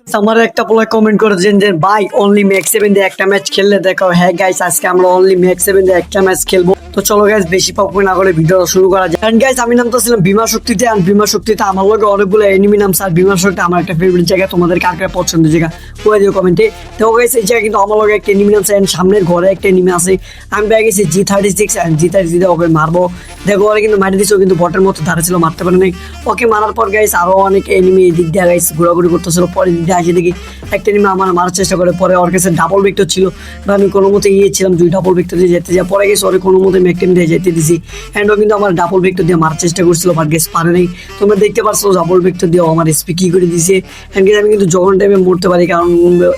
আমার একটা পোলা কমেন্ট করেছেন যে ভাই অনলি ম্যাক্স 7 দিয়ে একটা ম্যাচ খেললে দেখাও। হ্যাঁ গাইস, আজকে আমরা অনলি ম্যাক্স 7 দিয়ে একটা ম্যাচ খেলবো। তো চলো গাইস, বেশি পাকবে না করে ভিডিও শুরু করা যায়। এন্ড গাইস, আমি নামতেছিলাম বিমা শক্তিতে। আর বিমা শক্তিতে আমার লগে অনেকগুলো এনিমি নামছে। আর বিমা শক্তি আমার একটা ফেভারিট জায়গা। তোমাদের কার কার পছন্দের জায়গা কয়ে দিও কমেন্টে। দেখো গাইস, এই জায়গা কিন্তু আমার লগে একটা এনিমি নামছে। এন্ড সামনের ঘরে একটা এনিমি আছে। আমি পেয়ে গেছি G36 এন্ড G36 দিয়ে ওকে মারবো। দেখো ওরা কিন্তু মারি দিচ্ছে, কিন্তু বটের মতো ধারে ছিল, মারতে পারে নাই। ওকে মারার পর গাইস আরো অনেক এনিমি এই দিক দিয়ে গাইস ঘোরাঘুরি করতেছিল। পরে দিক দিয়ে আসে দেখি একটা এনিমি আমার মারার চেষ্টা করে। পরে ওর কাছে ডাবল ভিক্টর ছিল, বা আমি কোনো মতে গিয়েছিলাম দুই ডাবল ভিক্টর দিয়ে যেতে যা। পরে গেছে ওরে কোনো মতে ম্যাকটেম দিয়ে যেতে দিছি। অ্যান্ড ও কিন্তু আমার ডাবল ভিক্টর দিয়ে মারার চেষ্টা করছিল, বাট গেস পারে নাই। তোমরা দেখতে পারছো ডাবল ভিক্টর দিয়ে আমার এসপি কি করে দিছে। অ্যান্ড গেস আমি কিন্তু যখন টাইমে মরতে পারি, কারণ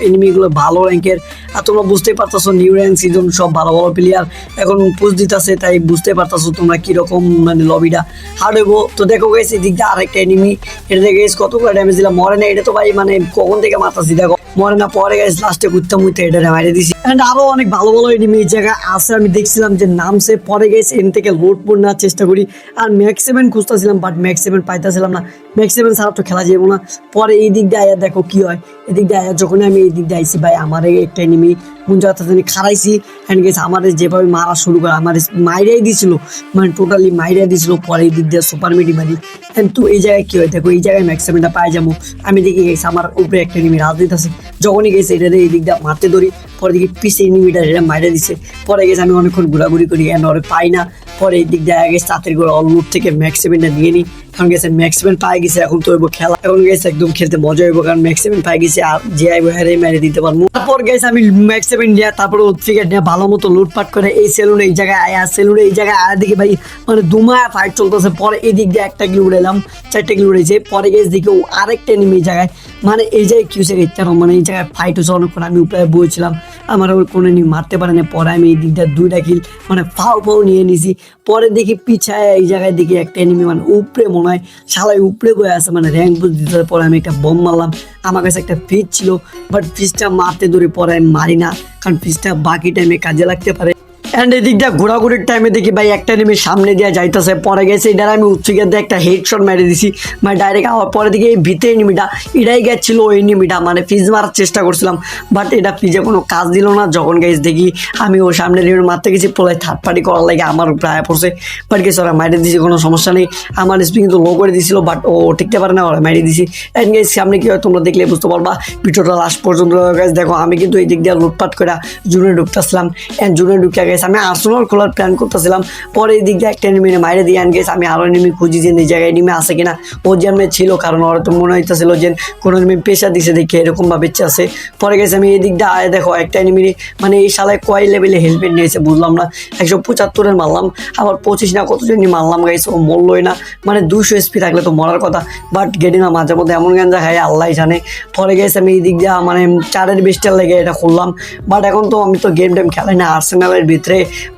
এনিমিগুলো ভালো র্যাঙ্কের। আর তোমরা বুঝতেই পারতেছো নিউ র্যাঙ্ক সিজন সব ভালো ভালো প্লেয়ার এখন পুশ দিতেছে, তাই বুঝতে পারতেছো তোমরা কিরকম মানে লবিটা হার্ড হইব। তো দেখো গেছে এদিক দিয়ে আরেকটা এনিমি, এটা দেখে কতগুলো ড্যামেজ দিলাম, মরে না। এটা তো ভাই মানে কখন থেকে মারতাছি দেখো, মরে না। পরে গেছে লাস্টে কুত্তা মুইতে এটা মারিয়ে দিছি। অ্যান্ড আরো অনেক ভালো ভালো এনিমি এই জায়গায় আছে, আমি দেখছিলাম যে নামছে। পরে গেছে এন থেকে লোড পড় নেওয়ার চেষ্টা করি। আর ম্যাক্স 7 খুঁজতেছিলাম, বাট ম্যাক্স 7 পাইতেছিলাম না। ম্যাক্স 7 ছাড়া তো খেলা যাবো না। পরে এই দিক দিয়ে আয়া দেখো কি হয়। এদিক দিয়ে আয়া যখন আমি এই দিক দিয়ে আইসি ভাই, আমার একটা এনিমি কোন জায়গা জানি খারাইছি। অ্যান্ড গেছে আমার যেভাবে মারা শুরু করে, আমার মাইরাই দিছিল, মানে টোটালি মাইরাই দিছিল। পরে এই দিক দিয়ে সুপার মিডি মারি। কিন্তু এই জায়গায় কি হয় দেখো, এই জায়গায় ম্যাক্স 7টা পাই যাবো। আমি দেখি গেছি আমার উপরে একটা এনিমি রাজনীতি আছে। যখনই গেছে এটা এই দিক দিয়ে মারতে ধরি, পরে দেখি পিছিয়ে এনিমিটা এটা মাইরা দিছে। পরে গেছে আমি অনেকক্ষণ ঘোরাঘুরি করি, অ্যান্ড ওরে পাই না। পরে এই দিক দিয়ে গেছে চাতের করে অলুট থেকে ম্যাক্স 7টা নিয়ে নিই। এখন গেছে ম্যাক্স 7 পাই গেছে, এখন তো হইব খেলা। এখন গেছে একদম খেলতে মজা হইব, কারণ ম্যাক্স 7 পাই গেছে। আর যে আইব হারে মেরে দিতে পারবো। তারপর গেছে আমি ম্যাক্স 7 নিয়ে তারপরে উৎফিকেট নিয়ে ভালো মতো লুটপাট করে এই সেলুনে এই জায়গায় আয়া, সেলুনে এই জায়গায় আয়া দেখি ভাই মানে দুমায়া ফাইট চলতেছে। পরে এই দিক দিয়ে একটা কিলো উড়াইলাম, 4টা কিলো উড়েছে। পরে গেছে দেখি আরেকটা এনিমি এই জায়গায়, মানে এই জায়গায় কি হয়েছে মানে এই জায়গায় ফাইট হচ্ছে অনেকক্ষণ। আমি উপরে বইছিলাম, আমার ওর কোনো এনিমি মারতে পারে না। পরে আমি এই দিক দিয়ে 2টা কিল মানে ফাও নিয়ে নিছি। পরে দেখি পিছায় এই জায়গায় দেখি একটা এনিমি মানে উপরে মনে হয় শালাই উপরে বয়ে আছে, মানে র্যাঙ্ক বুঝ দিতে। পরে আমি একটা বম মারলাম। আমার কাছে একটা ফিজ ছিল, বাট ফিজটা মারতে ধরে পরে আমি মারি না, কারণ ফিজটা বাকি টাইমে কাজে লাগতে পারে। অ্যান্ড এদিক দিয়ে ঘোরাঘুরির টাইমে দেখি ভাই একটা এনিমি সামনে দিয়ে যাইতেছে। পরে গেছে এটার আমি উচ্চিকে দিয়ে একটা হেডশট মেরে দিছি, মানে ডাইরেক্ট আওয়ার। পরে দিকে এই ভিতরে এনিমিটা এটাই গেছিল, ওই এনিমিটা মানে ফিজ মারার চেষ্টা করছিলাম, বাট এটা ফিজে কোনো কাজ দিল না। যখন গেছে দেখি আমি ওর সামনে এনিমি মারতে গেছি, পরে থার্ড পার্টি করার লাগে আমার প্রায় পড়ছে। বাট গেছে ওরা মাইরে দিয়েছি, কোনো সমস্যা নেই। আমার স্পি কিন্তু লো করে দিয়েছিল, বাট ও টিকতে পারে না, ওরা মাইরে দিয়েছি। অ্যান্ড গেছে সামনে কি হয় তোমরা দেখলে বুঝতে পারবা ভিডিওটা লাস্ট পর্যন্ত। গেছে দেখো আমি কিন্তু এই দিক দিয়ে লুটপাট করে জুনে ঢুকতেছিলাম। অ্যান্ড জুনে ঢুকে গেছে আমি আর্সেনাল খোলার প্ল্যান করতেছিলাম। পরে এই দিক দিয়ে একটা এনিমি মাইরে দিয়ে আন গেছে। আমি আরো এনিমি খুঁজি যে এই জায়গায় এনিমি আছে কিনা, ও জেমে ছিল, কারণ ওরা তো মনে হইতেছিল যে কোনো এনিমি পেশা দিছে দেখে এরকম ভাবে আছে। পরে গেছে আমি এই দিক দিয়ে আয় দেখো একটা এনিমি, মানে এই শালায় কয় লেভেলে হেলমেট নিয়েছে বুঝলাম না। 175-এর মারলাম, আবার 25 না কতজনই মারলাম গাইছে, ও মরলই না। মানে 200 এসপি থাকলে তো মরার কথা, বাট গেটি না মাঝে মধ্যে এমন গাঞ্জা খাই আল্লাহ জানে। পরে গেছে আমি এই দিক দিয়ে মানে 4-এর বেস্টের লেগে এটা খুললাম। বাট এখন তো আমি তো গেম টেম খেলাই না, আর্সেনালের ভিতরে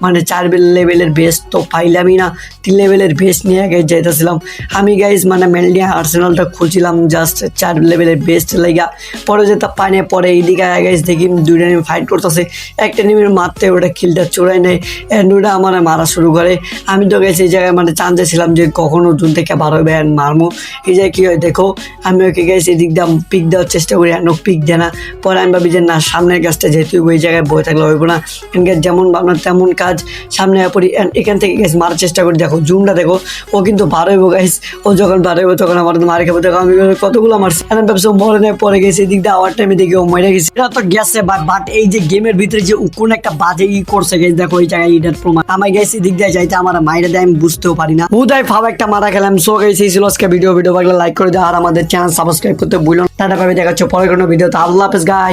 মানে 4 লেভেলের বেস্ট তো পাইলামই না। 3 লেভেলের বেস্ট নিয়ে আগে যাইতেছিলাম আমি গাইজ, মানে মেনলি আর্সেনালটা খুঁজছিলাম জাস্ট 4 লেভেলের বেস্ট লেগা। পরে যেটা পাই না। পরে এইদিকে গাইজ দেখি 2টা এনিমি ফাইট করতেছে, একটা এনিমির মারতে ওটা কিলটা চোরাই নেয়, অ্যান্ড ওটা আমার মারা শুরু করে। আমি তো গেছি এই জায়গায় মানে চান্সে ছিলাম যে কখনো জুন থেকে বার হবে অ্যান্ড মারমো। এই জায়গায় কী হয় দেখো, আমি ওকে গেছি এদিক দিয়ে পিক দেওয়ার চেষ্টা করি, অ্যান্ড ও পিক দেয় না। পরে আমি ভাবি যে না, সামনের গাছটা যেহেতু ওই জায়গায় বয়ে থাকলে হইব না, যেমন ভাবনা তেমন কাজ। সামনে পড়ি এখান থেকে গেছে মারার চেষ্টা করি। দেখো জুমটা দেখো, ও কিন্তু বার হইব গাইস। ও যখন বার হইব তখন আমার মারে খাবো। দেখো আমি কতগুলো মারছি, ব্যবসা মরে নেয়। পরে গেছে এদিক দিয়ে আওয়ার টাইমে দেখি ও মরে গেছে। এটা তো গেছে, বাট এই যে গেমের ভিতরে যে কোন একটা বাজে করছে গেছে, দেখো এই জায়গায় এটার প্রমাণ। আমার গেছে এদিক দিয়ে যাইতে আমার মাইরে দেয়, আমি বুঝতেও পারি না। হুদায় ফাও একটা মারা খেলাম। সো গেছে এই ছিল আজকে ভিডিও ভালো লাইক করে দাও, আর আমাদের চ্যানেল সাবস্ক্রাইব করতে ভুলো না। টাটা পাবে, দেখাচ্ছে পরে কোনো ভিডিওতে। আল্লাহ হাফেজ গাইস।